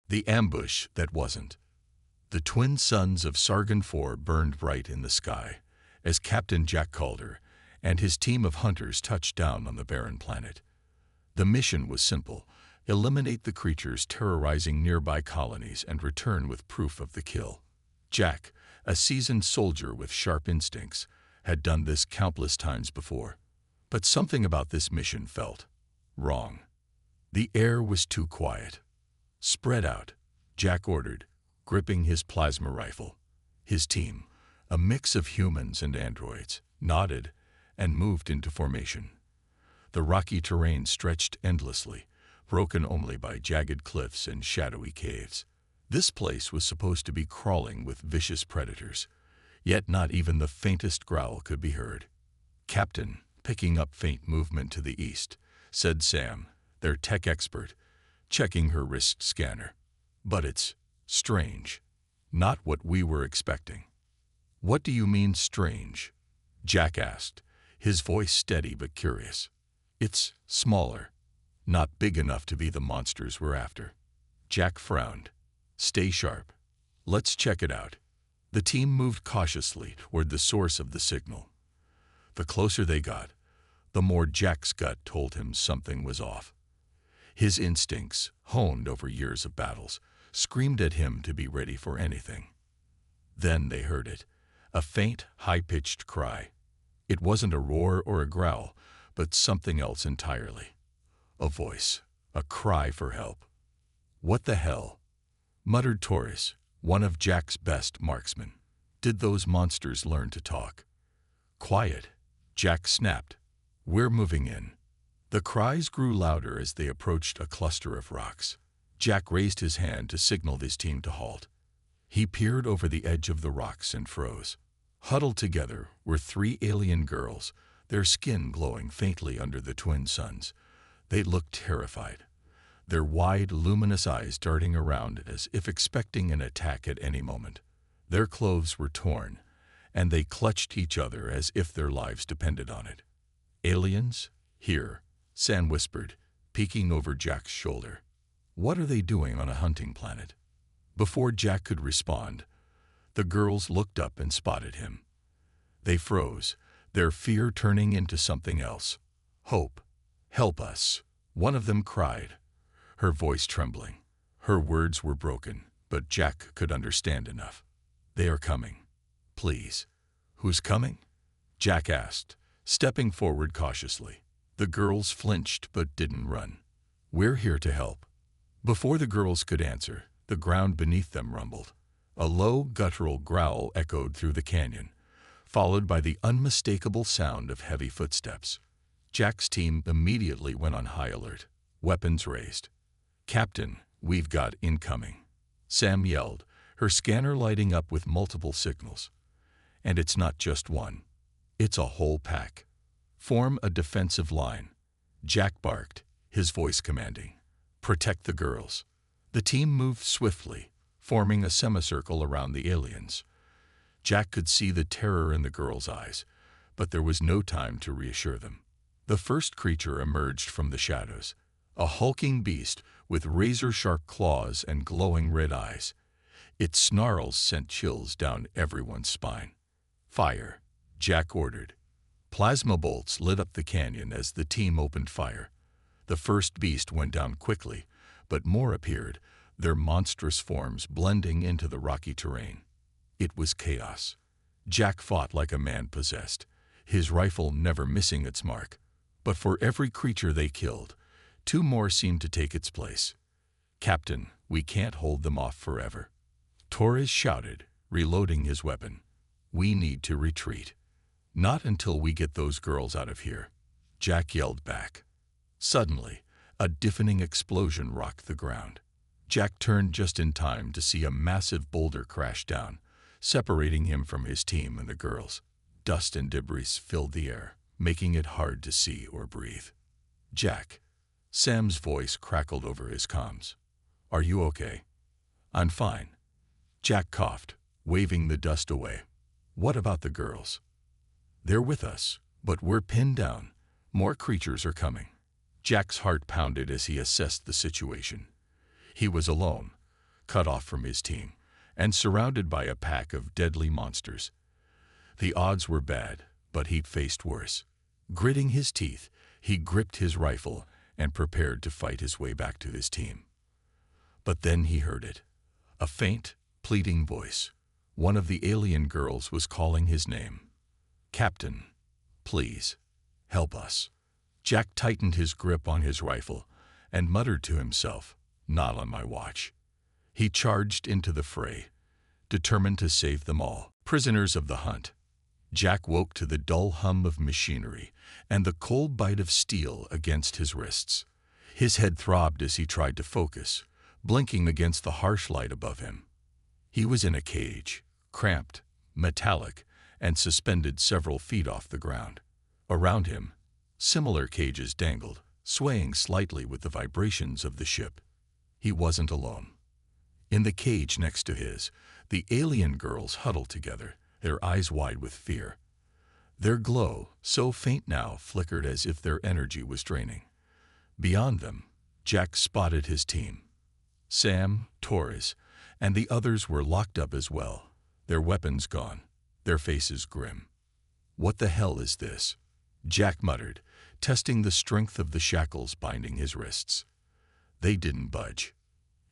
The ambush that wasn't. The twin suns of Sargon IV burned bright in the sky as Captain Jack Calder and his team of hunters touched down on the barren planet. The mission was simple: eliminate the creatures terrorizing nearby colonies and return with proof of the kill. Jack, a seasoned soldier with sharp instincts, had done this countless times before. But something about this mission felt wrong. The air was too quiet. "Spread out," Jack ordered, gripping his plasma rifle. His team, a mix of humans and androids, nodded and moved into formation. The rocky terrain stretched endlessly, broken only by jagged cliffs and shadowy caves. This place was supposed to be crawling with vicious predators, yet not even the faintest growl could be heard. "Captain," picking up faint movement to the east, said Sam, their tech expert, checking her wrist scanner. "But it's strange. Not what we were expecting." "What do you mean, strange?" Jack asked, his voice steady but curious. "It's smaller. Not big enough to be the monsters we're after." Jack frowned. "Stay sharp. Let's check it out." The team moved cautiously toward the source of the signal. The closer they got, the more Jack's gut told him something was off. His instincts, honed over years of battles, screamed at him to be ready for anything. Then they heard it, a faint, high-pitched cry. It wasn't a roar or a growl, but something else entirely. A voice, a cry for help. "What the hell?" muttered Torres, one of Jack's best marksmen. "Did those monsters learn to talk?" "Quiet," Jack snapped. "We're moving in." The cries grew louder as they approached a cluster of rocks. Jack raised his hand to signal his team to halt. He peered over the edge of the rocks and froze. Huddled together were three alien girls, their skin glowing faintly under the twin suns. They looked terrified, their wide, luminous eyes darting around as if expecting an attack at any moment. Their clothes were torn, and they clutched each other as if their lives depended on it. "Aliens? Here," Sam whispered, peeking over Jack's shoulder. "What are they doing on a hunting planet?" Before Jack could respond, the girls looked up and spotted him. They froze, their fear turning into something else. "Hope. Help us," one of them cried, her voice trembling. Her words were broken, but Jack could understand enough. "They are coming. Please." "Who's coming?" Jack asked, stepping forward cautiously. The girls flinched but didn't run. "We're here to help." Before the girls could answer, the ground beneath them rumbled. A low, guttural growl echoed through the canyon, followed by the unmistakable sound of heavy footsteps. Jack's team immediately went on high alert, weapons raised. "Captain, we've got incoming," Sam yelled, her scanner lighting up with multiple signals. "And it's not just one. It's a whole pack. Form a defensive line," Jack barked, his voice commanding. "Protect the girls." The team moved swiftly, forming a semicircle around the aliens. Jack could see the terror in the girls' eyes, but there was no time to reassure them. The first creature emerged from the shadows, a hulking beast with razor-sharp claws and glowing red eyes. Its snarls sent chills down everyone's spine. "Fire," Jack ordered. Plasma bolts lit up the canyon as the team opened fire. The first beast went down quickly, but more appeared, their monstrous forms blending into the rocky terrain. It was chaos. Jack fought like a man possessed, his rifle never missing its mark. But for every creature they killed, two more seemed to take its place. "Captain, we can't hold them off forever," Torres shouted, reloading his weapon. "We need to retreat." "Not until we get those girls out of here," Jack yelled back. Suddenly, a deafening explosion rocked the ground. Jack turned just in time to see a massive boulder crash down, separating him from his team and the girls. Dust and debris filled the air, making it hard to see or breathe. "Jack," Sam's voice crackled over his comms. "Are you okay?" "I'm fine." Jack coughed, waving the dust away. "What about the girls?" "They're with us, but we're pinned down. More creatures are coming." Jack's heart pounded as he assessed the situation. He was alone, cut off from his team, and surrounded by a pack of deadly monsters. The odds were bad, but he'd faced worse. Gritting his teeth, he gripped his rifle and prepared to fight his way back to his team. But then he heard it. A faint, pleading voice. One of the alien girls was calling his name. "Captain, please, help us." Jack tightened his grip on his rifle and muttered to himself, "Not on my watch." He charged into the fray, determined to save them all, prisoners of the hunt. Jack woke to the dull hum of machinery and the cold bite of steel against his wrists. His head throbbed as he tried to focus, blinking against the harsh light above him. He was in a cage, cramped, metallic, and suspended several feet off the ground. Around him, similar cages dangled, swaying slightly with the vibrations of the ship. He wasn't alone. In the cage next to his, the alien girls huddled together, their eyes wide with fear. Their glow, so faint now, flickered as if their energy was draining. Beyond them, Jack spotted his team. Sam, Torres, and the others were locked up as well, their weapons gone, their faces grim. "What the hell is this?" Jack muttered, testing the strength of the shackles binding his wrists. They didn't budge.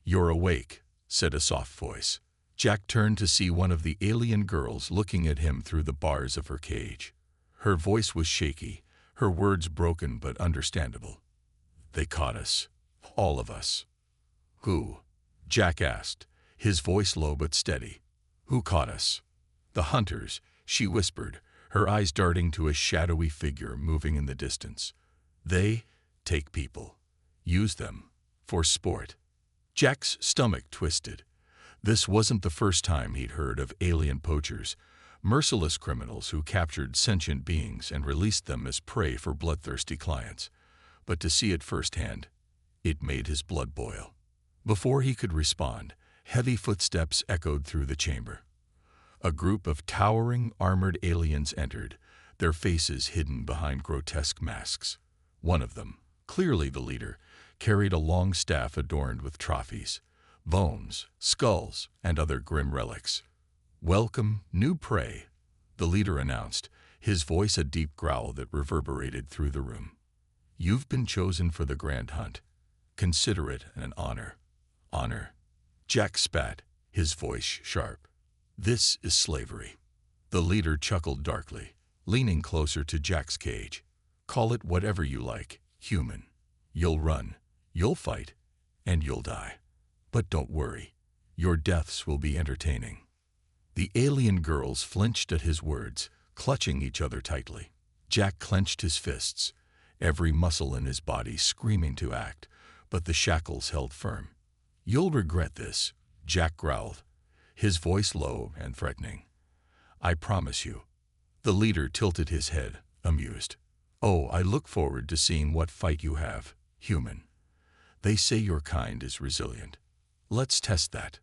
"You're awake," said a soft voice. Jack turned to see one of the alien girls looking at him through the bars of her cage. Her voice was shaky, her words broken but understandable. "They caught us. All of us." "Who?" Jack asked, his voice low but steady. "Who caught us?" "The hunters," she whispered, her eyes darting to a shadowy figure moving in the distance. "They take people. Use them. For sport." Jack's stomach twisted. This wasn't the first time he'd heard of alien poachers, merciless criminals who captured sentient beings and released them as prey for bloodthirsty clients. But to see it firsthand, it made his blood boil. Before he could respond, heavy footsteps echoed through the chamber. A group of towering, armored aliens entered, their faces hidden behind grotesque masks. One of them, clearly the leader, carried a long staff adorned with trophies, bones, skulls, and other grim relics. "Welcome, new prey," the leader announced, his voice a deep growl that reverberated through the room. "You've been chosen for the grand hunt. Consider it an honor." "Honor?" Jack spat, his voice sharp. "This is slavery." The leader chuckled darkly, leaning closer to Jack's cage. "Call it whatever you like, human. You'll run, you'll fight, and you'll die. But don't worry, your deaths will be entertaining." The alien girls flinched at his words, clutching each other tightly. Jack clenched his fists, every muscle in his body screaming to act, but the shackles held firm. "You'll regret this," Jack growled, his voice low and threatening. "I promise you." The leader tilted his head, amused. "Oh, I look forward to seeing what fight you have, human. They say your kind is resilient. Let's test that."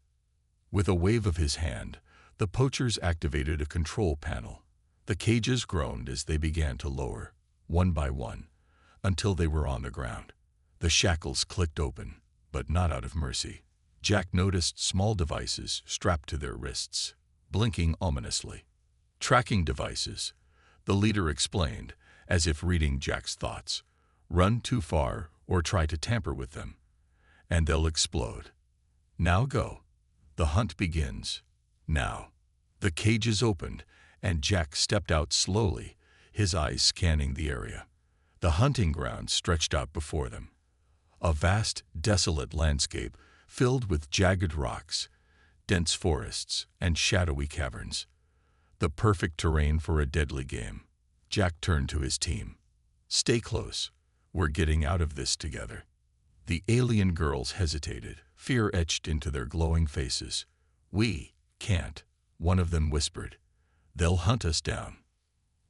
With a wave of his hand, the poachers activated a control panel. The cages groaned as they began to lower, one by one, until they were on the ground. The shackles clicked open, but not out of mercy. Jack noticed small devices strapped to their wrists, blinking ominously. "Tracking devices," the leader explained, as if reading Jack's thoughts. "Run too far or try to tamper with them, and they'll explode. Now go. The hunt begins. Now." The cages opened, and Jack stepped out slowly, his eyes scanning the area. The hunting ground stretched out before them. A vast, desolate landscape filled with jagged rocks, dense forests, and shadowy caverns. The perfect terrain for a deadly game. Jack turned to his team. "Stay close. We're getting out of this together." The alien girls hesitated, fear etched into their glowing faces. "We can't," one of them whispered. "They'll hunt us down."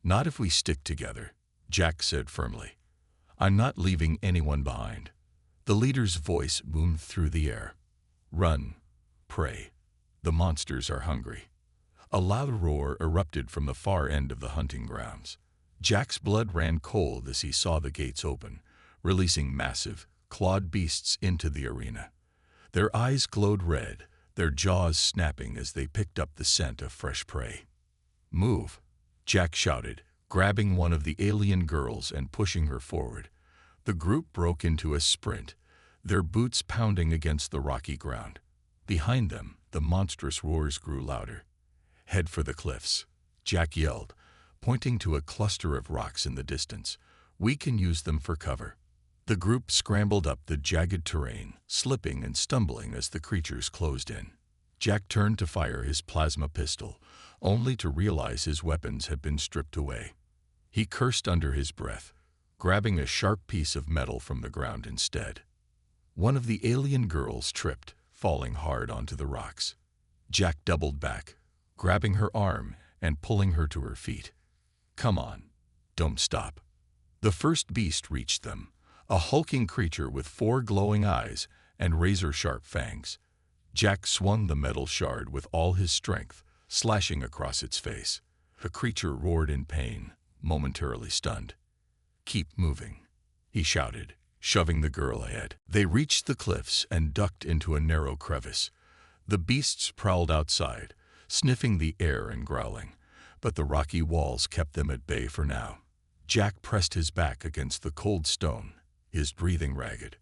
"Not if we stick together," Jack said firmly. "I'm not leaving anyone behind." The leader's voice boomed through the air. "Run, prey. The monsters are hungry." A loud roar erupted from the far end of the hunting grounds. Jack's blood ran cold as he saw the gates open, releasing massive, clawed beasts into the arena. Their eyes glowed red, their jaws snapping as they picked up the scent of fresh prey. "Move!" Jack shouted, grabbing one of the alien girls and pushing her forward. The group broke into a sprint, their boots pounding against the rocky ground. Behind them, the monstrous roars grew louder. "Head for the cliffs," Jack yelled, pointing to a cluster of rocks in the distance. "We can use them for cover." The group scrambled up the jagged terrain, slipping and stumbling as the creatures closed in. Jack turned to fire his plasma pistol, only to realize his weapons had been stripped away. He cursed under his breath, grabbing a sharp piece of metal from the ground instead. One of the alien girls tripped, falling hard onto the rocks. Jack doubled back, grabbing her arm and pulling her to her feet. "Come on, don't stop." The first beast reached them, a hulking creature with 4 glowing eyes and razor-sharp fangs. Jack swung the metal shard with all his strength, slashing across its face. The creature roared in pain, momentarily stunned. "Keep moving," he shouted, shoving the girl ahead. They reached the cliffs and ducked into a narrow crevice. The beasts prowled outside, sniffing the air and growling, but the rocky walls kept them at bay for now. Jack pressed his back against the cold stone, his breathing ragged.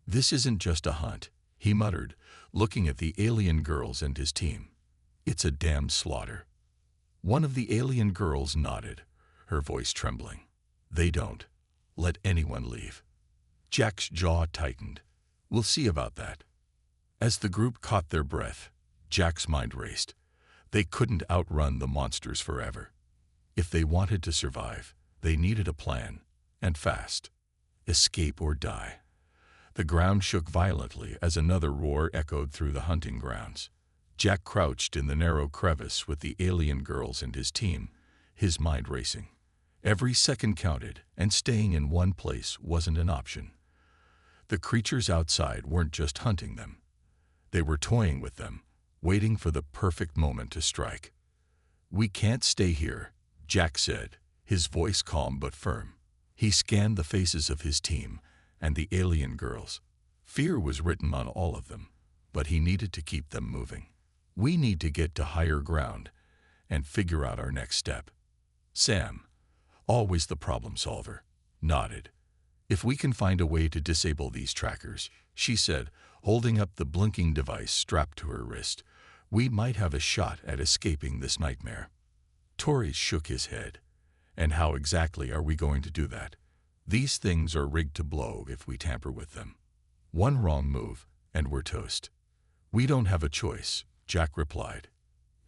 "This isn't just a hunt," he muttered, looking at the alien girls and his team. "It's a damn slaughter." One of the alien girls nodded, her voice trembling. "They don't let anyone leave." Jack's jaw tightened. "We'll see about that." As the group caught their breath, Jack's mind raced. They couldn't outrun the monsters forever. If they wanted to survive, they needed a plan, and fast. Escape or die. The ground shook violently as another roar echoed through the hunting grounds. Jack crouched in the narrow crevice with the alien girls and his team, his mind racing. Every second counted, and staying in one place wasn't an option. The creatures outside weren't just hunting them. They were toying with them, waiting for the perfect moment to strike. "We can't stay here," Jack said, his voice calm but firm. He scanned the faces of his team and the alien girls. Fear was written on all of them, but he needed to keep them moving. "We need to get to higher ground and figure out our next step." Sam, always the problem solver, nodded. "If we can find a way to disable these trackers," she said, holding up the blinking device strapped to her wrist, "we might have a shot at escaping this nightmare." Torres shook his head. "And how exactly are we going to do that? These things are rigged to blow if we tamper with them. One wrong move, and we're toast." "We don't have a choice," Jack replied.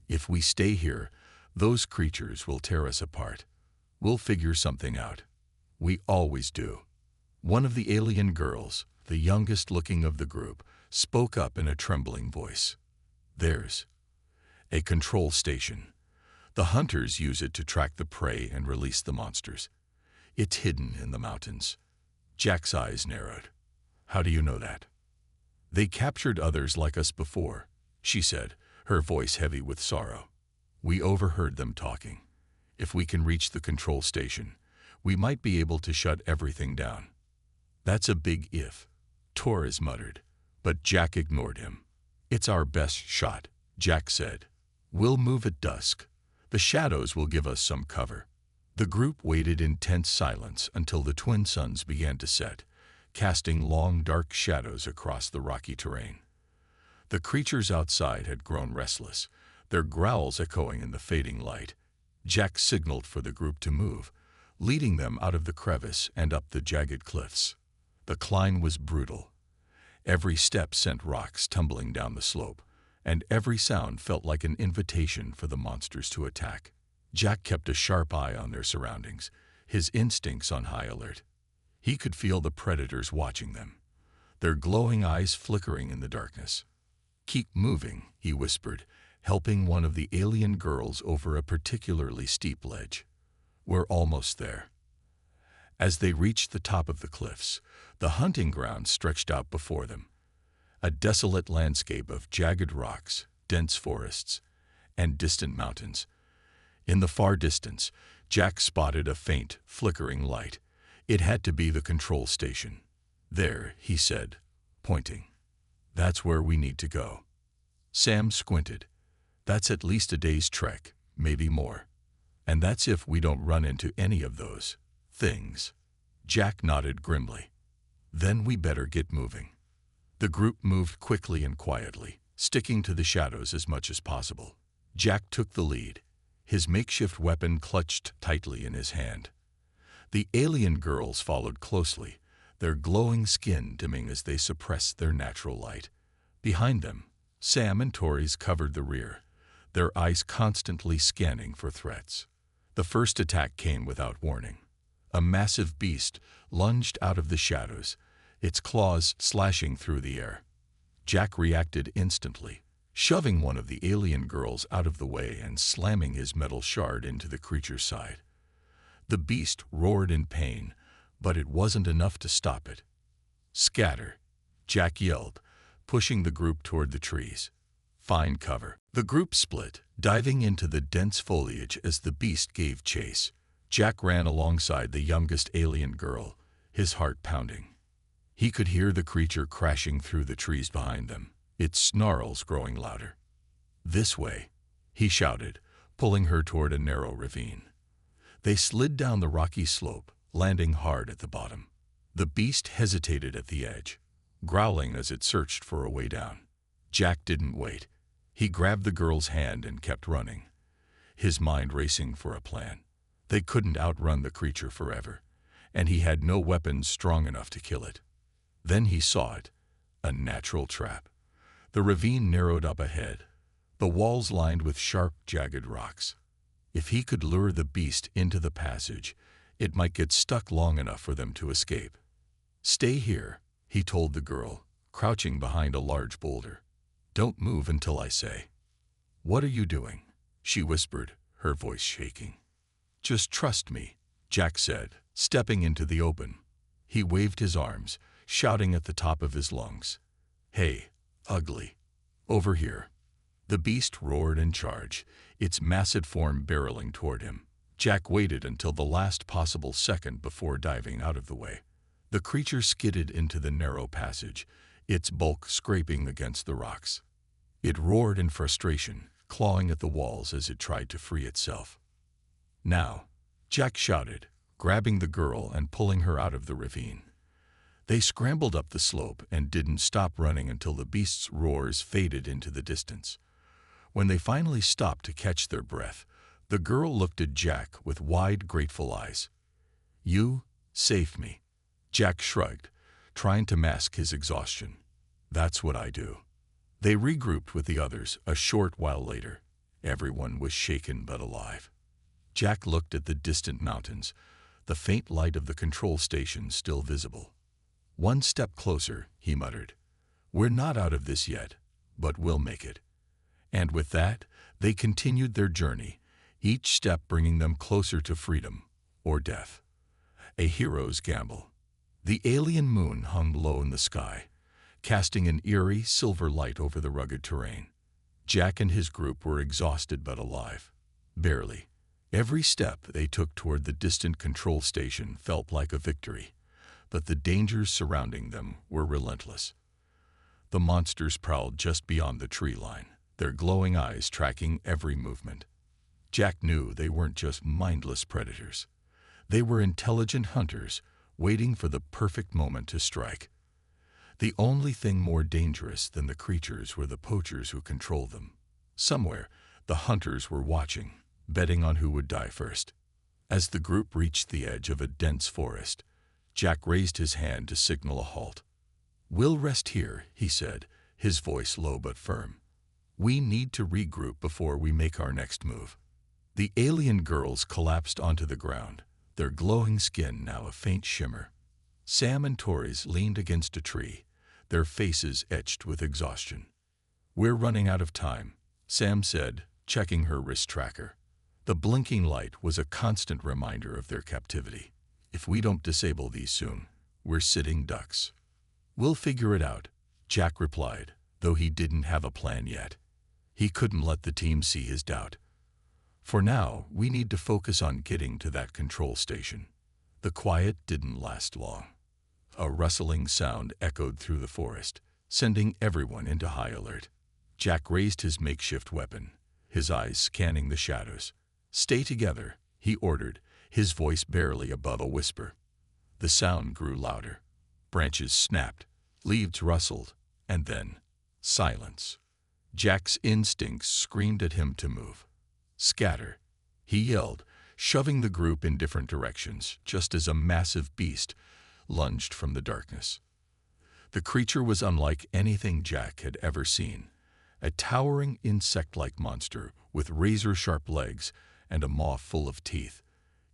"If we stay here, those creatures will tear us apart. We'll figure something out. We always do." One of the alien girls, the youngest looking of the group, spoke up in a trembling voice. "There's a control station. The hunters use it to track the prey and release the monsters. It's hidden in the mountains." Jack's eyes narrowed. "How do you know that?" "They captured others like us before," she said, her voice heavy with sorrow. "We overheard them talking. If we can reach the control station, we might be able to shut everything down." "That's a big if," Torres muttered, but Jack ignored him. "It's our best shot," Jack said. "We'll move at dusk. The shadows will give us some cover." The group waited in tense silence until the twin suns began to set, casting long dark shadows across the rocky terrain. The creatures outside had grown restless, their growls echoing in the fading light. Jack signaled for the group to move, leading them out of the crevice and up the jagged cliffs. The climb was brutal. Every step sent rocks tumbling down the slope, and every sound felt like an invitation for the monsters to attack. Jack kept a sharp eye on their surroundings, his instincts on high alert. He could feel the predators watching them, their glowing eyes flickering in the darkness. "Keep moving," he whispered, helping one of the alien girls over a particularly steep ledge. "We're almost there." As they reached the top of the cliffs, the hunting ground stretched out before them. A desolate landscape of jagged rocks, dense forests, and distant mountains. In the far distance, Jack spotted a faint, flickering light. It had to be the control station. "There," he said, pointing. "That's where we need to go." Sam squinted. That's at least a day's trek, maybe more. And that's if we don't run into any of those things. Jack nodded grimly. Then we better get moving. The group moved quickly and quietly, sticking to the shadows as much as possible. Jack took the lead, his makeshift weapon clutched tightly in his hand. The alien girls followed closely, their glowing skin dimming as they suppressed their natural light. Behind them, Sam and Torres covered the rear, their eyes constantly scanning for threats. The first attack came without warning. A massive beast lunged out of the shadows, its claws slashing through the air. Jack reacted instantly, shoving one of the alien girls out of the way and slamming his metal shard into the creature's side. The beast roared in pain, but it wasn't enough to stop it. "Scatter!" Jack yelled, pushing the group toward the trees. "Find cover." The group split, diving into the dense foliage as the beast gave chase. Jack ran alongside the youngest alien girl, his heart pounding. He could hear the creature crashing through the trees behind them, its snarls growing louder. "This way," he shouted, pulling her toward a narrow ravine. They slid down the rocky slope, landing hard at the bottom. The beast hesitated at the edge, growling as it searched for a way down. Jack didn't wait. He grabbed the girl's hand and kept running, his mind racing for a plan. They couldn't outrun the creature forever, and he had no weapons strong enough to kill it. Then he saw it, a natural trap. The ravine narrowed up ahead, the walls lined with sharp, jagged rocks. If he could lure the beast into the passage, it might get stuck long enough for them to escape. "Stay here," he told the girl, crouching behind a large boulder. "Don't move until I say." "What are you doing?" she whispered, her voice shaking. "Just trust me," Jack said, stepping into the open. He waved his arms, shouting at the top of his lungs. "Hey, ugly, over here." The beast roared and charged, its massive form barreling toward him. Jack waited until the last possible second before diving out of the way. The creature skidded into the narrow passage, its bulk scraping against the rocks. It roared in frustration, clawing at the walls as it tried to free itself. "Now," Jack shouted, grabbing the girl and pulling her out of the ravine. They scrambled up the slope and didn't stop running until the beast's roars faded into the distance. When they finally stopped to catch their breath, the girl looked at Jack with wide, grateful eyes. "You saved me." Jack shrugged, trying to mask his exhaustion. "That's what I do." They regrouped with the others a short while later. Everyone was shaken but alive. Jack looked at the distant mountains, the faint light of the control station still visible. "One step closer," he muttered. "We're not out of this yet, but we'll make it." And with that, they continued their journey, each step bringing them closer to freedom or death. A hero's gamble. The alien moon hung low in the sky, casting an eerie silver light over the rugged terrain. Jack and his group were exhausted but alive. Barely. Every step they took toward the distant control station felt like a victory, but the dangers surrounding them were relentless. The monsters prowled just beyond the tree line, their glowing eyes tracking every movement. Jack knew they weren't just mindless predators. They were intelligent hunters, waiting for the perfect moment to strike. The only thing more dangerous than the creatures were the poachers who controlled them. Somewhere, the hunters were watching, betting on who would die first. As the group reached the edge of a dense forest, Jack raised his hand to signal a halt. "We'll rest here," he said, his voice low but firm. "We need to regroup before we make our next move." The alien girls collapsed onto the ground, their glowing skin now a faint shimmer. Sam and Torres leaned against a tree, their faces etched with exhaustion. "We're running out of time," Sam said, checking her wrist tracker. The blinking light was a constant reminder of their captivity. "If we don't disable these soon, we're sitting ducks." "We'll figure it out," Jack replied, though he didn't have a plan yet. He couldn't let the team see his doubt. "For now, we need to focus on getting to that control station." The quiet didn't last long. A rustling sound echoed through the forest, sending everyone into high alert. Jack raised his makeshift weapon, his eyes scanning the shadows. "Stay together," he ordered, his voice barely above a whisper. The sound grew louder. Branches snapped, leaves rustled, and then silence. Jack's instincts screamed at him to move. "Scatter," he yelled, shoving the group in different directions, just as a massive beast lunged from the darkness. The creature was unlike anything Jack had ever seen, a towering insect-like monster with razor-sharp legs and a maw full of teeth.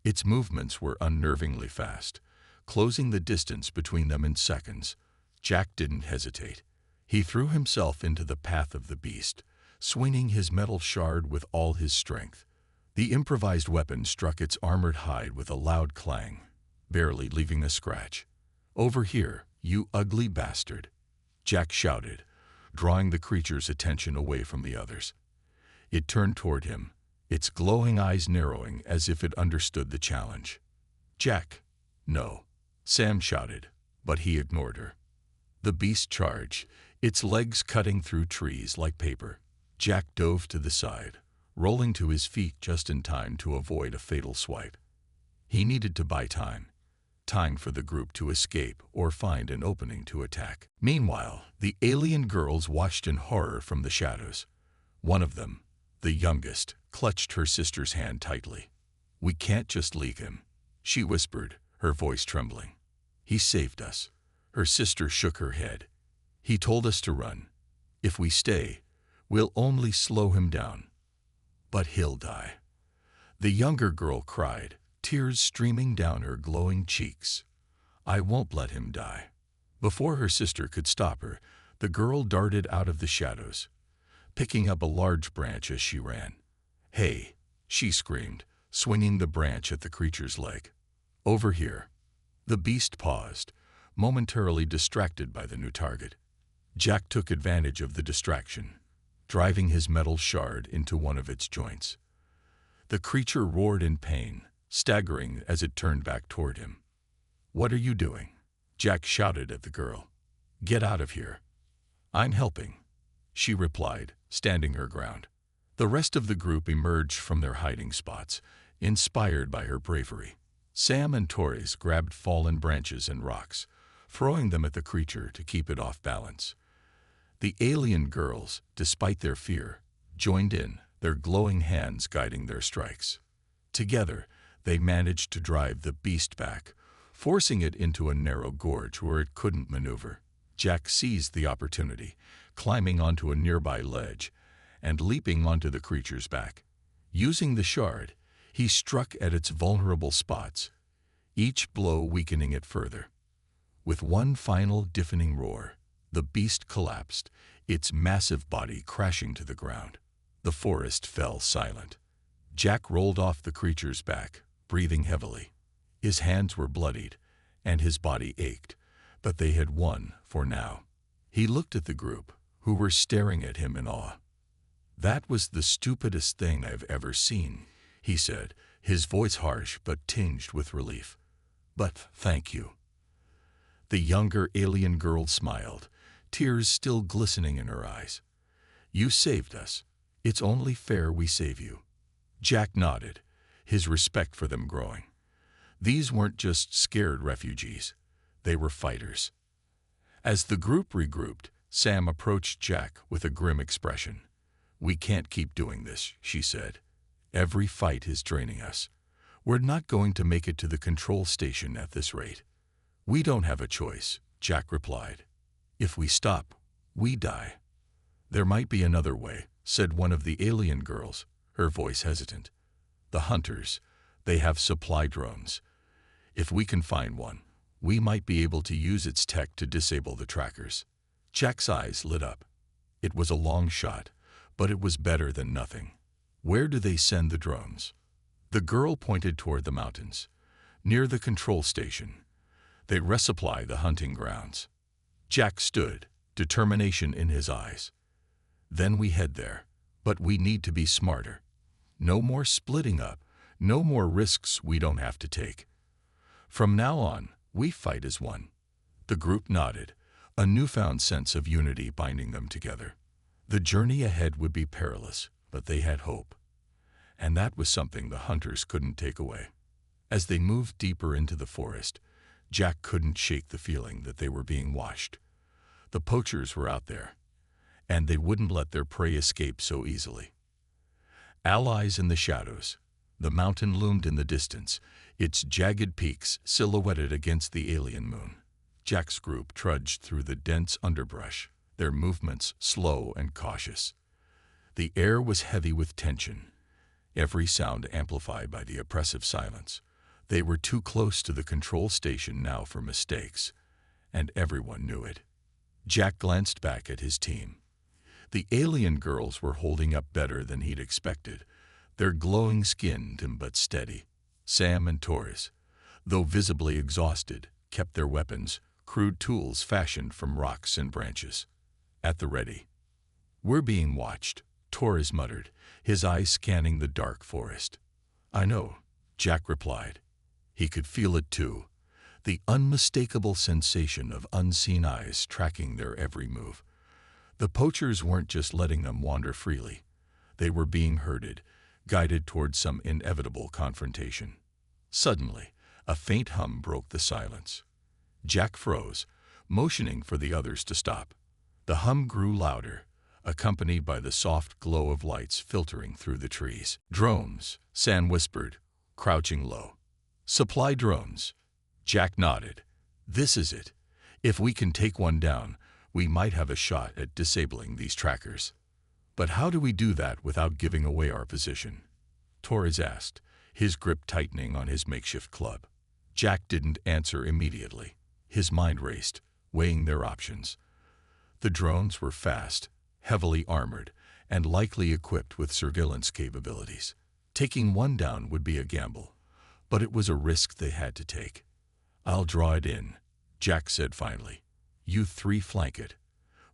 Its movements were unnervingly fast, closing the distance between them in seconds. Jack didn't hesitate. He threw himself into the path of the beast, swinging his metal shard with all his strength. The improvised weapon struck its armored hide with a loud clang, barely leaving a scratch. "Over here, you ugly bastard," Jack shouted, drawing the creature's attention away from the others. It turned toward him, its glowing eyes narrowing as if it understood the challenge. "Jack!" "No," Sam shouted, but he ignored her. The beast charged, its legs cutting through trees like paper. Jack dove to the side, rolling to his feet just in time to avoid a fatal swipe. He needed to buy time for the group to escape or find an opening to attack. Meanwhile, the alien girls watched in horror from the shadows. One of them, the youngest, clutched her sister's hand tightly. "We can't just leave him," she whispered, her voice trembling. "He saved us." Her sister shook her head. "He told us to run. If we stay, we'll only slow him down." "But he'll die," the younger girl cried, tears streaming down her glowing cheeks. "I won't let him die." Before her sister could stop her, the girl darted out of the shadows, picking up a large branch as she ran. "Hey!" she screamed, swinging the branch at the creature's leg. "Over here." The beast paused, momentarily distracted by the new target. Jack took advantage of the distraction, driving his metal shard into one of its joints. The creature roared in pain, staggering as it turned back toward him. "What are you doing?" Jack shouted at the girl. "Get out of here." "I'm helping," she replied, standing her ground. The rest of the group emerged from their hiding spots, inspired by her bravery. Sam and Torres grabbed fallen branches and rocks, throwing them at the creature to keep it off balance. The alien girls, despite their fear, joined in, their glowing hands guiding their strikes. Together, they managed to drive the beast back, forcing it into a narrow gorge where it couldn't maneuver. Jack seized the opportunity, climbing onto a nearby ledge and leaping onto the creature's back. Using the shard, he struck at its vulnerable spots, each blow weakening it further. With one final deafening roar, the beast collapsed, its massive body crashing to the ground. The forest fell silent. Jack rolled off the creature's back, breathing heavily. His hands were bloodied, and his body ached, but they had won for now. He looked at the group, who were staring at him in awe. "That was the stupidest thing I've ever seen," he said, his voice harsh but tinged with relief. "But thank you." The younger alien girl smiled, tears still glistening in her eyes. "You saved us. It's only fair we save you." Jack nodded, his respect for them growing. These weren't just scared refugees. They were fighters. As the group regrouped, Sam approached Jack with a grim expression. "We can't keep doing this," she said. "Every fight is draining us. We're not going to make it to the control station at this rate." "We don't have a choice," Jack replied. "If we stop, we die." "There might be another way," said one of the alien girls, her voice hesitant. "The hunters, they have supply drones. If we can find one, we might be able to use its tech to disable the trackers." Jack's eyes lit up. It was a long shot, but it was better than nothing. "Where do they send the drones?" The girl pointed toward the mountains, near the control station. "They resupply the hunting grounds." Jack stood, determination in his eyes. "Then we head there, but we need to be smarter. No more splitting up, no more risks we don't have to take. From now on, we fight as one." The group nodded, a newfound sense of unity binding them together. The journey ahead would be perilous, but they had hope. And that was something the hunters couldn't take away. As they moved deeper into the forest, Jack couldn't shake the feeling that they were being watched. The poachers were out there, and they wouldn't let their prey escape so easily. Allies in the shadows, the mountain loomed in the distance, its jagged peaks silhouetted against the alien moon. Jack's group trudged through the dense underbrush, their movements slow and cautious. The air was heavy with tension, every sound amplified by the oppressive silence. They were too close to the control station now for mistakes, and everyone knew it. Jack glanced back at his team. The alien girls were holding up better than he'd expected, their glowing-skinned but steady. Sam and Torres, though visibly exhausted, kept their weapons, crude tools fashioned from rocks and branches, at the ready. "We're being watched," Torres muttered, his eyes scanning the dark forest. "I know," Jack replied. He could feel it too, the unmistakable sensation of unseen eyes tracking their every move. The poachers weren't just letting them wander freely. They were being herded, guided toward some inevitable confrontation. Suddenly, a faint hum broke the silence. Jack froze, motioning for the others to stop. The hum grew louder, accompanied by the soft glow of lights filtering through the trees. "Drones," Sam whispered, crouching low. "Supply drones." Jack nodded. "This is it. If we can take one down, we might have a shot at disabling these trackers." "But how do we do that without giving away our position?" Torres asked, his grip tightening on his makeshift club. Jack didn't answer immediately. His mind raced, weighing their options. The drones were fast, heavily armored, and likely equipped with surveillance capabilities. Taking one down would be a gamble, but it was a risk they had to take. "I'll draw it in," Jack said finally. "You three flank it.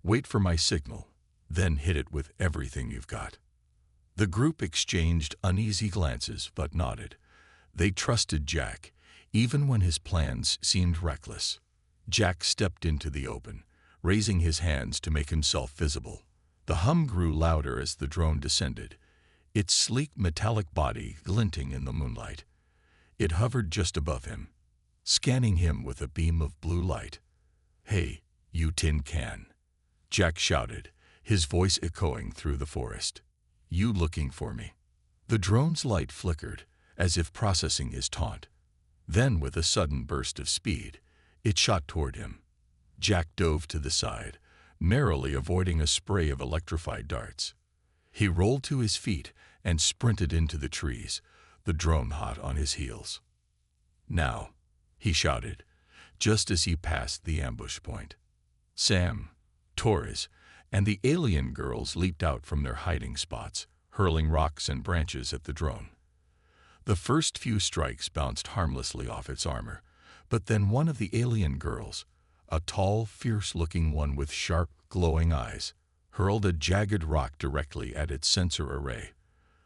Wait for my signal, then hit it with everything you've got." The group exchanged uneasy glances but nodded. They trusted Jack, even when his plans seemed reckless. Jack stepped into the open, raising his hands to make himself visible. The hum grew louder as the drone descended, its sleek metallic body glinting in the moonlight. It hovered just above him, scanning him with a beam of blue light. "Hey, you tin can," Jack shouted, his voice echoing through the forest. "You looking for me?" The drone's light flickered, as if processing his taunt. Then, with a sudden burst of speed, it shot toward him. Jack dove to the side, narrowly avoiding a spray of electrified darts. He rolled to his feet and sprinted into the trees, the drone hot on his heels. "Now," he shouted, just as he passed the ambush point. Sam, Torres, and the alien girls leaped out from their hiding spots, hurling rocks and branches at the drone. The first few strikes bounced harmlessly off its armor, but then one of the alien girls, a tall, fierce-looking one with sharp, glowing eyes, hurled a jagged rock directly at its sensor array.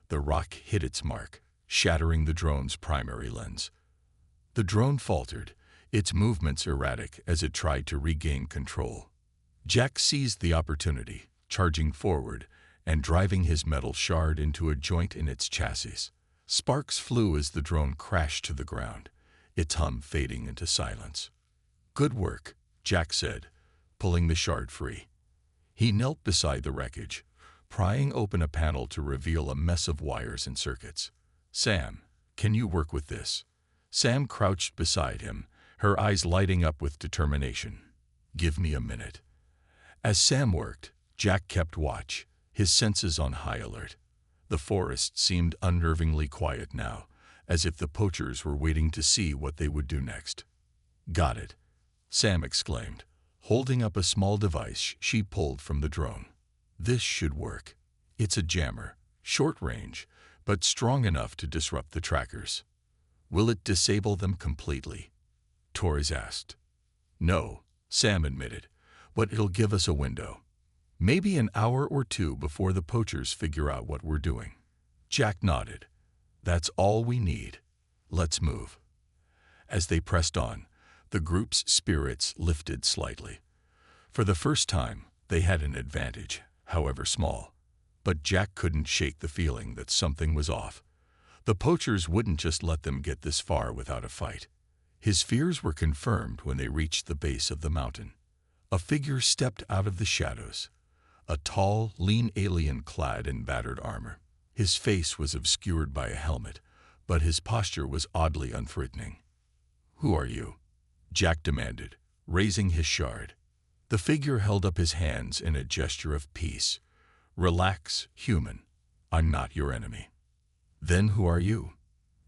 The rock hit its mark, shattering the drone's primary lens. The drone faltered, its movements erratic as it tried to regain control. Jack seized the opportunity, charging forward and driving his metal shard into a joint in its chassis. Sparks flew as the drone crashed to the ground, its hum fading into silence. "Good work," Jack said, pulling the shard free. He knelt beside the wreckage, prying open a panel to reveal a mess of wires and circuits. "Sam, can you work with this?" Sam crouched beside him, her eyes lighting up with determination. "Give me a minute." As Sam worked, Jack kept watch, his senses on high alert. The forest seemed unnervingly quiet now, as if the poachers were waiting to see what they would do next. "Got it," Sam exclaimed, holding up a small device she pulled from the drone. "This should work. It's a jammer, short range, but strong enough to disrupt the trackers." "Will it disable them completely?" Torres asked. "No," Sam admitted, "but it'll give us a window. Maybe an hour or two before the poachers figure out what we're doing." Jack nodded. "That's all we need. Let's move." As they pressed on, the group's spirits lifted slightly. For the first time, they had an advantage. however small. But Jack couldn't shake the feeling that something was off. The poachers wouldn't just let them get this far without a fight. His fears were confirmed when they reached the base of the mountain. A figure stepped out of the shadows. A tall, lean alien clad in battered armor. His face was obscured by a helmet, but his posture was oddly unthreatening. "Who are you?" Jack demanded, raising his shard. The figure held up his hands in a gesture of peace. "Relax, human. I'm not your enemy." "Then who are you?"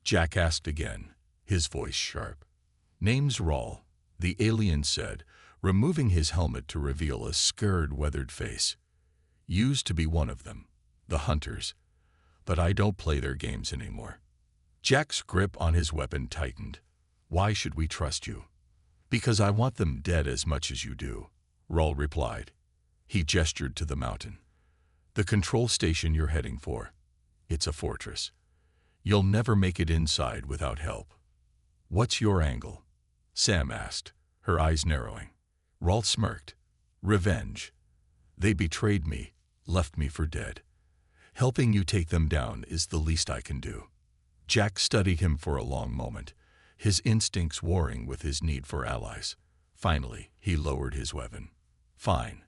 Jack asked again, his voice sharp. "Name's Rawl," the alien said, removing his helmet to reveal a scared, weathered face. "Used to be one of them, the hunters. But I don't play their games anymore." Jack's grip on his weapon tightened. "Why should we trust you?" "Because I want them dead as much as you do," Rawl replied. He gestured to the mountain. "The control station you're heading for. It's a fortress. You'll never make it inside without help." "What's your angle?" Sam asked, her eyes narrowing. Rawl smirked. "Revenge. They betrayed me, left me for dead. Helping you take them down is the least I can do." Jack studied him for a long moment, his instincts warring with his need for allies. Finally, he lowered his weapon. "Fine.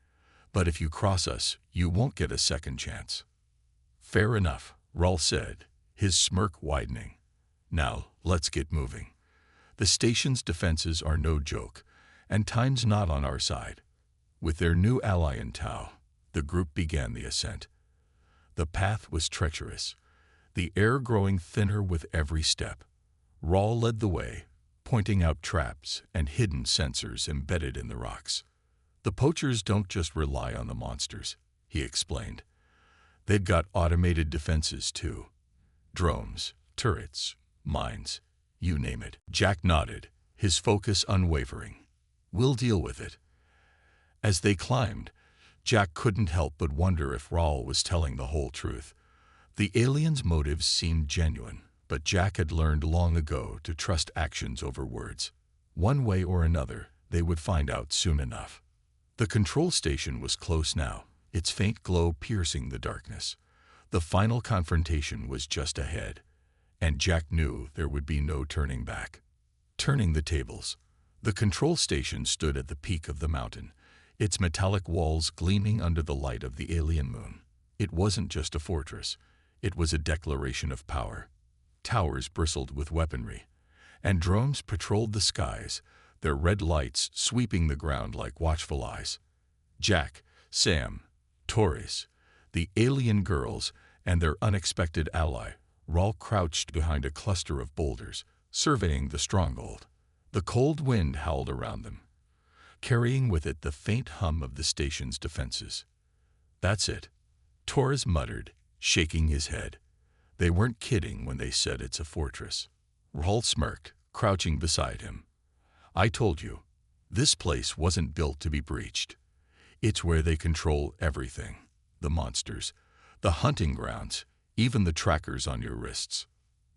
But if you cross us, you won't get a second chance." "Fair enough," Rawl said, his smirk widening. "Now, let's get moving. The station's defenses are no joke, and time's not on our side." With their new ally in tow, the group began the ascent. The path was treacherous, the air growing thinner with every step. Rawl led the way, pointing out traps and hidden sensors embedded in the rocks. "The poachers don't just rely on the monsters," he explained. "They've got automated defenses too. Drones, turrets, mines, you name it." Jack nodded, his focus unwavering. "We'll deal with it." As they climbed, Jack couldn't help but wonder if Rawl was telling the whole truth. The aliens' motives seemed genuine, but Jack had learned long ago to trust actions over words. One way or another, they would find out soon enough. The control station was close now, its faint glow piercing the darkness. The final confrontation was just ahead, and Jack knew there would be no turning back. Turning the tables, the control station stood at the peak of the mountain, its metallic walls gleaming under the light of the alien moon. It wasn't just a fortress, it was a declaration of power. Towers bristled with weaponry, and drones patrolled the skies, their red lights sweeping the ground like watchful eyes. Jack, Sam, Torres, the alien girls, and their unexpected ally, Rawl crouched behind a cluster of boulders, surveying the stronghold. The cold wind howled around them, carrying with it the faint hum of the station's defenses. "That's it," Torres muttered, shaking his head. "They weren't kidding when they said it's a fortress." Rawl smirked, crouching beside him. "I told you, this place wasn't built to be breached. It's where they control everything. The monsters, the hunting grounds, even the trackers on your wrists."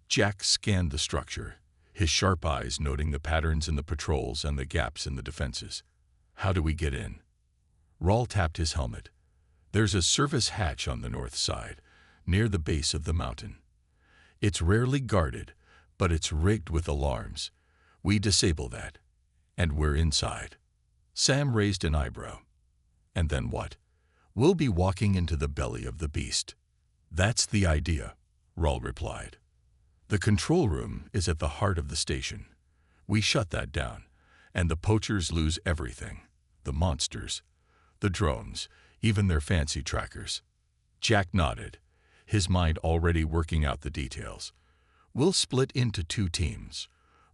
Jack scanned the structure, his sharp eyes noting the patterns in the patrols and the gaps in the defenses. "How do we get in?" Rawl tapped his helmet. "There's a service hatch on the north side, near the base of the mountain. It's rarely guarded, but it's rigged with alarms. We disable that, and we're inside." Sam raised an eyebrow. "And then what?" "We'll be walking into the belly of the beast." "That's the idea," Rawl replied. "The control room is at the heart of the station. We shut that down, and the poachers lose everything. The monsters, the drones, even their fancy trackers." Jack nodded, his mind already working out the details. "We'll split into 2 teams.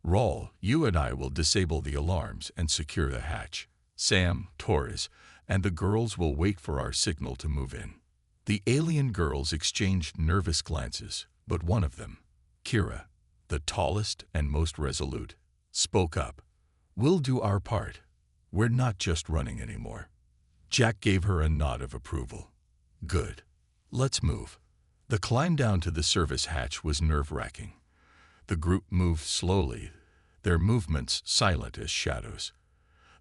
Rawl, you and I will disable the alarms and secure the hatch. Sam, Torres, and the girls will wait for our signal to move in." The alien girls exchanged nervous glances, but one of them, Kira, the tallest and most resolute, spoke up. "We'll do our part. We're not just running anymore." Jack gave her a nod of approval. "Good. Let's move." The climb down to the service hatch was nerve-wracking. The group moved slowly, their movements silent as shadows.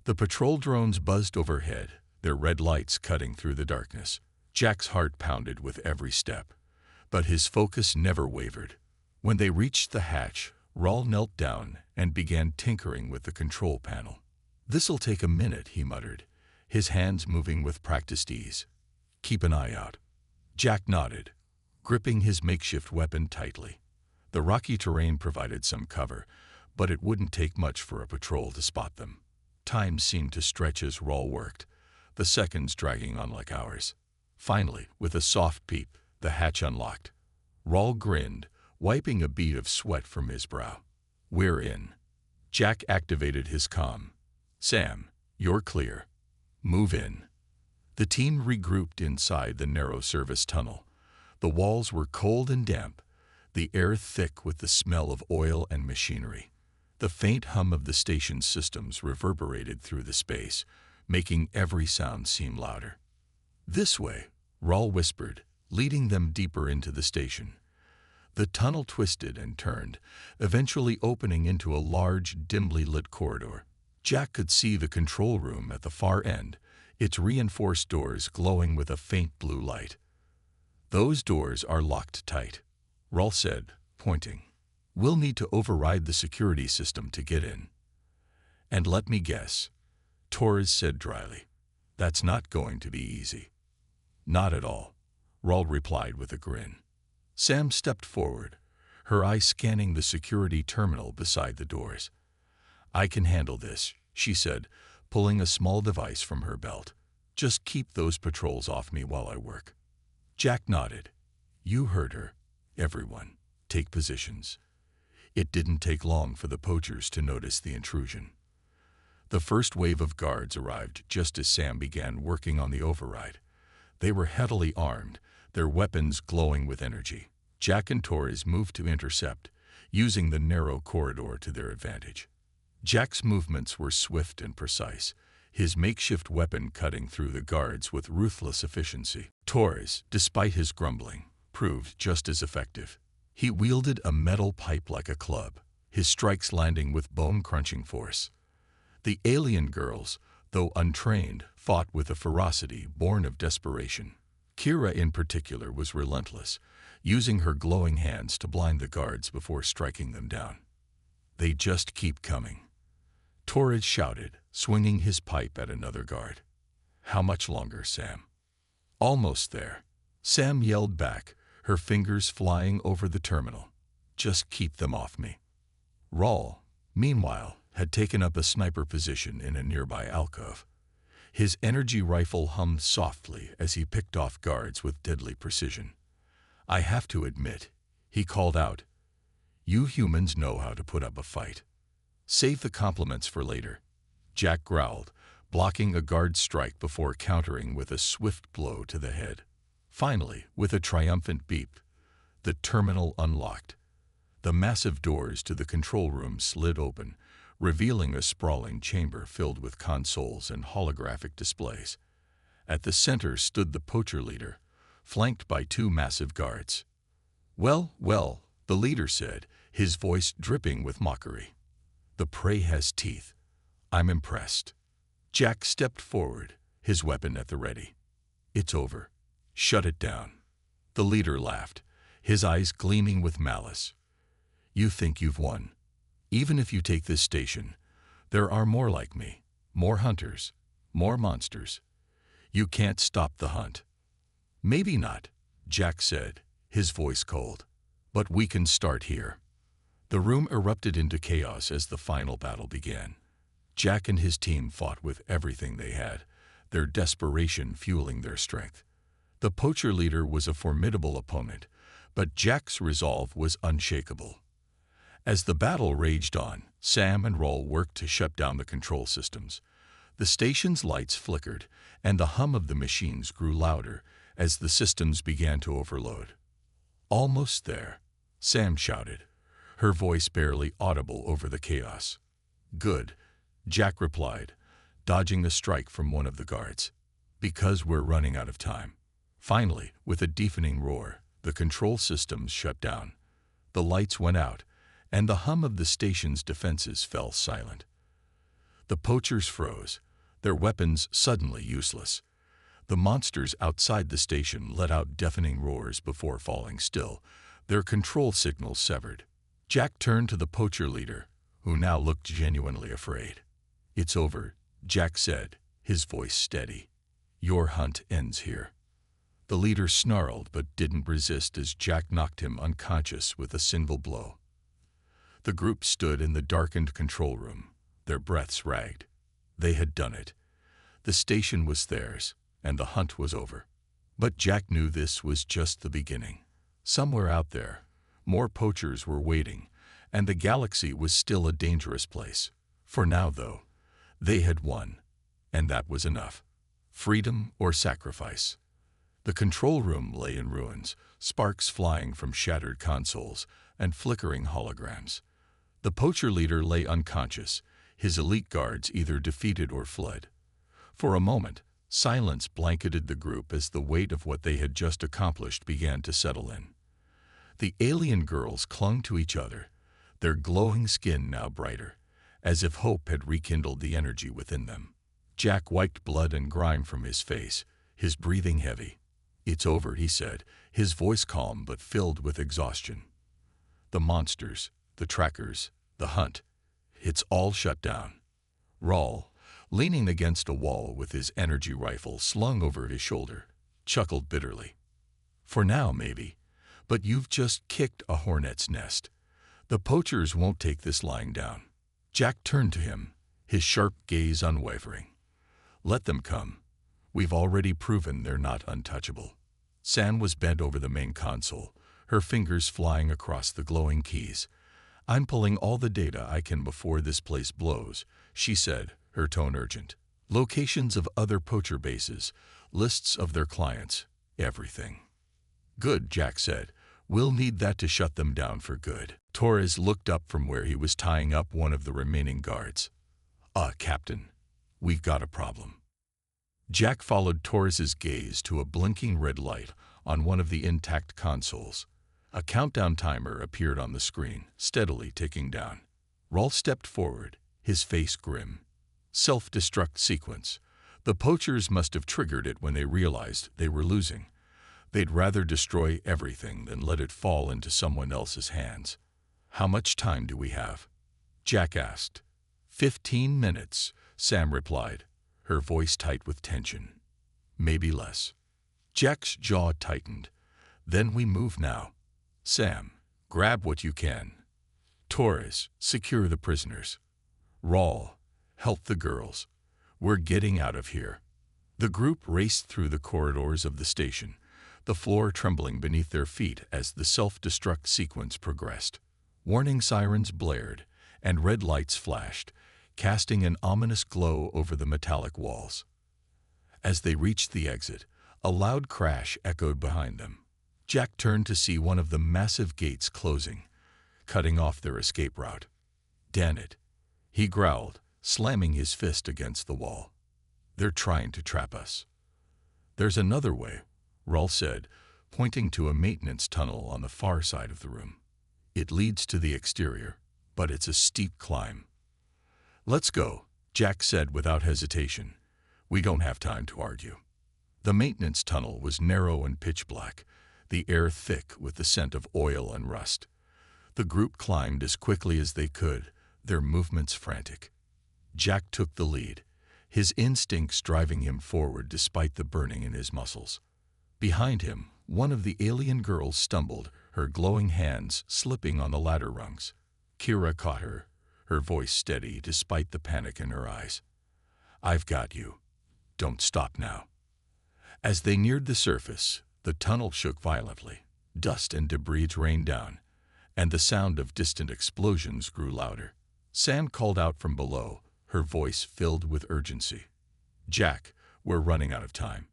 The patrol drones buzzed overhead, their red lights cutting through the darkness. Jack's heart pounded with every step, but his focus never wavered. When they reached the hatch, Rawl knelt down and began tinkering with the control panel. "This'll take a minute," he muttered, his hands moving with practiced ease. "Keep an eye out." Jack nodded, gripping his makeshift weapon tightly. The rocky terrain provided some cover, but it wouldn't take much for a patrol to spot them. Time seemed to stretch as Rawl worked, the seconds dragging on like hours. Finally, with a soft peep, the hatch unlocked. Rawl grinned, wiping a bead of sweat from his brow. "We're in." Jack activated his comm. "Sam, you're clear. Move in." The team regrouped inside the narrow service tunnel. The walls were cold and damp, the air thick with the smell of oil and machinery. The faint hum of the station's systems reverberated through the space, making every sound seem louder. "This way," Rawl whispered, leading them deeper into the station. The tunnel twisted and turned, eventually opening into a large, dimly lit corridor. Jack could see the control room at the far end, its reinforced doors glowing with a faint blue light. "Those doors are locked tight," Rawl said, pointing. "We'll need to override the security system to get in." "And let me guess," Torres said dryly, "that's not going to be easy." "Not at all," Rawl replied with a grin. Sam stepped forward, her eyes scanning the security terminal beside the doors. "I can handle this," she said, pulling a small device from her belt. "Just keep those patrols off me while I work." Jack nodded. "You heard her. Everyone, take positions." It didn't take long for the poachers to notice the intrusion. The first wave of guards arrived just as Sam began working on the override. They were heavily armed, their weapons glowing with energy. Jack and Torres moved to intercept, using the narrow corridor to their advantage. Jack's movements were swift and precise, his makeshift weapon cutting through the guards with ruthless efficiency. Torres, despite his grumbling, proved just as effective. He wielded a metal pipe like a club, his strikes landing with bone-crunching force. The alien girls, though untrained, fought with a ferocity born of desperation. Kira in particular was relentless, using her glowing hands to blind the guards before striking them down. "They just keep coming," Torres shouted, swinging his pipe at another guard. "How much longer, Sam?" "Almost there," Sam yelled back, her fingers flying over the terminal. "Just keep them off me." Rawl, meanwhile, had taken up a sniper position in a nearby alcove. His energy rifle hummed softly as he picked off guards with deadly precision. "I have to admit," he called out, "you humans know how to put up a fight. Save the compliments for later." Jack growled, blocking a guard's strike before countering with a swift blow to the head. Finally, with a triumphant beep, the terminal unlocked. The massive doors to the control room slid open, revealing a sprawling chamber filled with consoles and holographic displays. At the center stood the poacher leader, flanked by two massive guards. "Well, well," the leader said, his voice dripping with mockery. "The prey has teeth. I'm impressed." Jack stepped forward, his weapon at the ready. "It's over. Shut it down." The leader laughed, his eyes gleaming with malice. "You think you've won. Even if you take this station, there are more like me, more hunters, more monsters. You can't stop the hunt." "Maybe not," Jack said, his voice cold. "But we can start here." The room erupted into chaos as the final battle began. Jack and his team fought with everything they had, their desperation fueling their strength. The poacher leader was a formidable opponent, but Jack's resolve was unshakable. As the battle raged on, Sam and Rawl worked to shut down the control systems. The station's lights flickered, and the hum of the machines grew louder as the systems began to overload. "Almost there," Sam shouted, her voice barely audible over the chaos. "Good," Jack replied, dodging a strike from one of the guards. "Because we're running out of time." Finally, with a deafening roar, the control systems shut down. The lights went out, and the hum of the station's defenses fell silent. The poachers froze, their weapons suddenly useless. The monsters outside the station let out deafening roars before falling still, their control signals severed. Jack turned to the poacher leader, who now looked genuinely afraid. "It's over," Jack said, his voice steady. "Your hunt ends here." The leader snarled but didn't resist as Jack knocked him unconscious with a single blow. The group stood in the darkened control room, their breaths ragged. They had done it. The station was theirs, and the hunt was over. But Jack knew this was just the beginning. Somewhere out there, more poachers were waiting, and the galaxy was still a dangerous place. For now, though, they had won, and that was enough. Freedom or sacrifice. The control room lay in ruins, sparks flying from shattered consoles and flickering holograms. The poacher leader lay unconscious, his elite guards either defeated or fled. For a moment, silence blanketed the group as the weight of what they had just accomplished began to settle in. The alien girls clung to each other, their glowing skin now brighter, as if hope had rekindled the energy within them. Jack wiped blood and grime from his face, his breathing heavy. "It's over," he said, his voice calm but filled with exhaustion. "The monsters, the trackers, the hunt, it's all shut down." Rawl, leaning against a wall with his energy rifle slung over his shoulder, chuckled bitterly. "For now, maybe, but you've just kicked a hornet's nest. The poachers won't take this lying down." Jack turned to him, his sharp gaze unwavering. "Let them come. We've already proven they're not untouchable." Sam was bent over the main console, her fingers flying across the glowing keys. "I'm pulling all the data I can before this place blows," she said, her tone urgent. "Locations of other poacher bases, lists of their clients, everything." "Good," Jack said. "We'll need that to shut them down for good." Torres looked up from where he was tying up one of the remaining guards. Captain, we've got a problem." Jack followed Torres's gaze to a blinking red light on one of the intact consoles. A countdown timer appeared on the screen, steadily ticking down. Rawl stepped forward, his face grim. Self-destruct sequence. The poachers must have triggered it when they realized they were losing. They'd rather destroy everything than let it fall into someone else's hands. "How much time do we have?" Jack asked. 15 minutes, Sam replied, her voice tight with tension. "Maybe less." Jack's jaw tightened. "Then we move now. Sam, grab what you can. Torres, secure the prisoners. Rawl, help the girls. We're getting out of here." The group raced through the corridors of the station, the floor trembling beneath their feet as the self-destruct sequence progressed. Warning sirens blared, and red lights flashed, casting an ominous glow over the metallic walls. As they reached the exit, a loud crash echoed behind them. Jack turned to see one of the massive gates closing, cutting off their escape route. "Damn it," he growled, slamming his fist against the wall. "They're trying to trap us." "There's another way," Rawl said, pointing to a maintenance tunnel on the far side of the room. "It leads to the exterior, but it's a steep climb." "Let's go," Jack said without hesitation. "We don't have time to argue." The maintenance tunnel was narrow and pitch black, the air thick with the scent of oil and rust. The group climbed as quickly as they could, their movements frantic. Jack took the lead, his instincts driving him forward despite the burning in his muscles. Behind him, one of the alien girls stumbled, her glowing hands slipping on the ladder rungs. Kira caught her, her voice steady despite the panic in her eyes. "I've got you. Don't stop now." As they neared the surface, the tunnel shook violently. Dust and debris rained down, and the sound of distant explosions grew louder. Sam called out from below, her voice filled with urgency. "Jack, we're running out of time."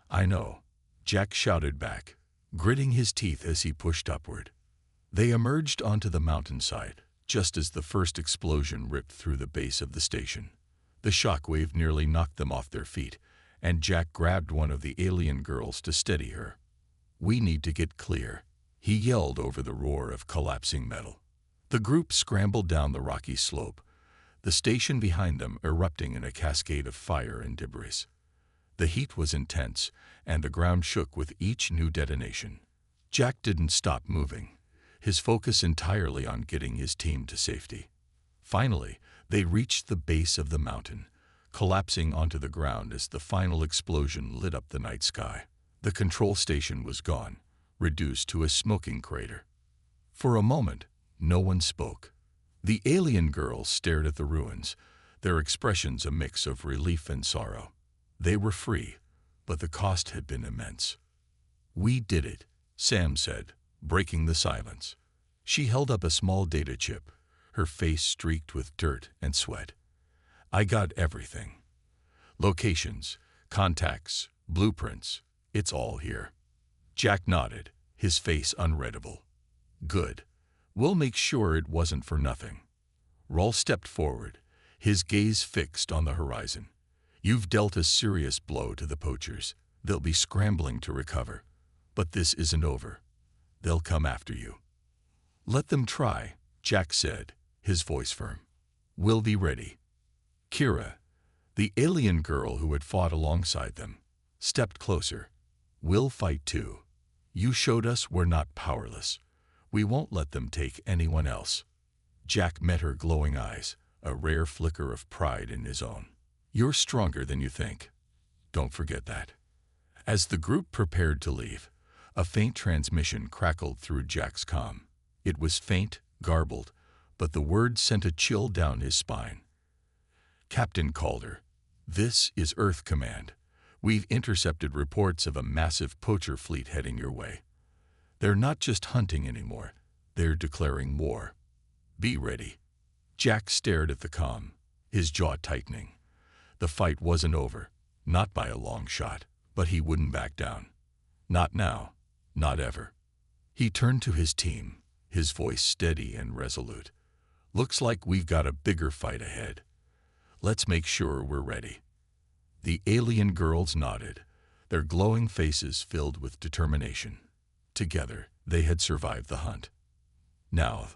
"I know," Jack shouted back, gritting his teeth as he pushed upward. They emerged onto the mountainside, just as the first explosion ripped through the base of the station. The shockwave nearly knocked them off their feet, and Jack grabbed one of the alien girls to steady her. "We need to get clear," he yelled over the roar of collapsing metal. The group scrambled down the rocky slope, the station behind them erupting in a cascade of fire and debris. The heat was intense, and the ground shook with each new detonation. Jack didn't stop moving, his focus entirely on getting his team to safety. Finally, they reached the base of the mountain, collapsing onto the ground as the final explosion lit up the night sky. The control station was gone, reduced to a smoking crater. For a moment, no one spoke. The alien girls stared at the ruins, their expressions a mix of relief and sorrow. They were free, but the cost had been immense. "We did it," Sam said, breaking the silence. She held up a small data chip, her face streaked with dirt and sweat. "I got everything. Locations, contacts, blueprints, it's all here." Jack nodded, his face unreadable. "Good. We'll make sure it wasn't for nothing." Rawl stepped forward, his gaze fixed on the horizon. "You've dealt a serious blow to the poachers. They'll be scrambling to recover. But this isn't over. They'll come after you." "Let them try," Jack said, his voice firm. "We'll be ready." Kira, the alien girl who had fought alongside them, stepped closer. "We'll fight too. You showed us we're not powerless. We won't let them take anyone else." Jack met her glowing eyes, a rare flicker of pride in his own. "You're stronger than you think. Don't forget that." As the group prepared to leave, a faint transmission crackled through Jack's comm. It was faint, garbled, but the words sent a chill down his spine. "Captain Calder, this is Earth Command. We've intercepted reports of a massive poacher fleet heading your way. They're not just hunting anymore, they're declaring war. Be ready." Jack stared at the comm, his jaw tightening. The fight wasn't over, not by a long shot, but he wouldn't back down. Not now, not ever. He turned to his team, his voice steady and resolute. "Looks like we've got a bigger fight ahead. Let's make sure we're ready." The alien girls nodded, their glowing faces filled with determination. Together, they had survived the hunt. Now,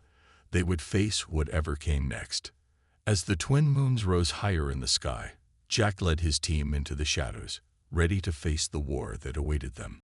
they would face whatever came next. As the twin moons rose higher in the sky, Jack led his team into the shadows, ready to face the war that awaited them.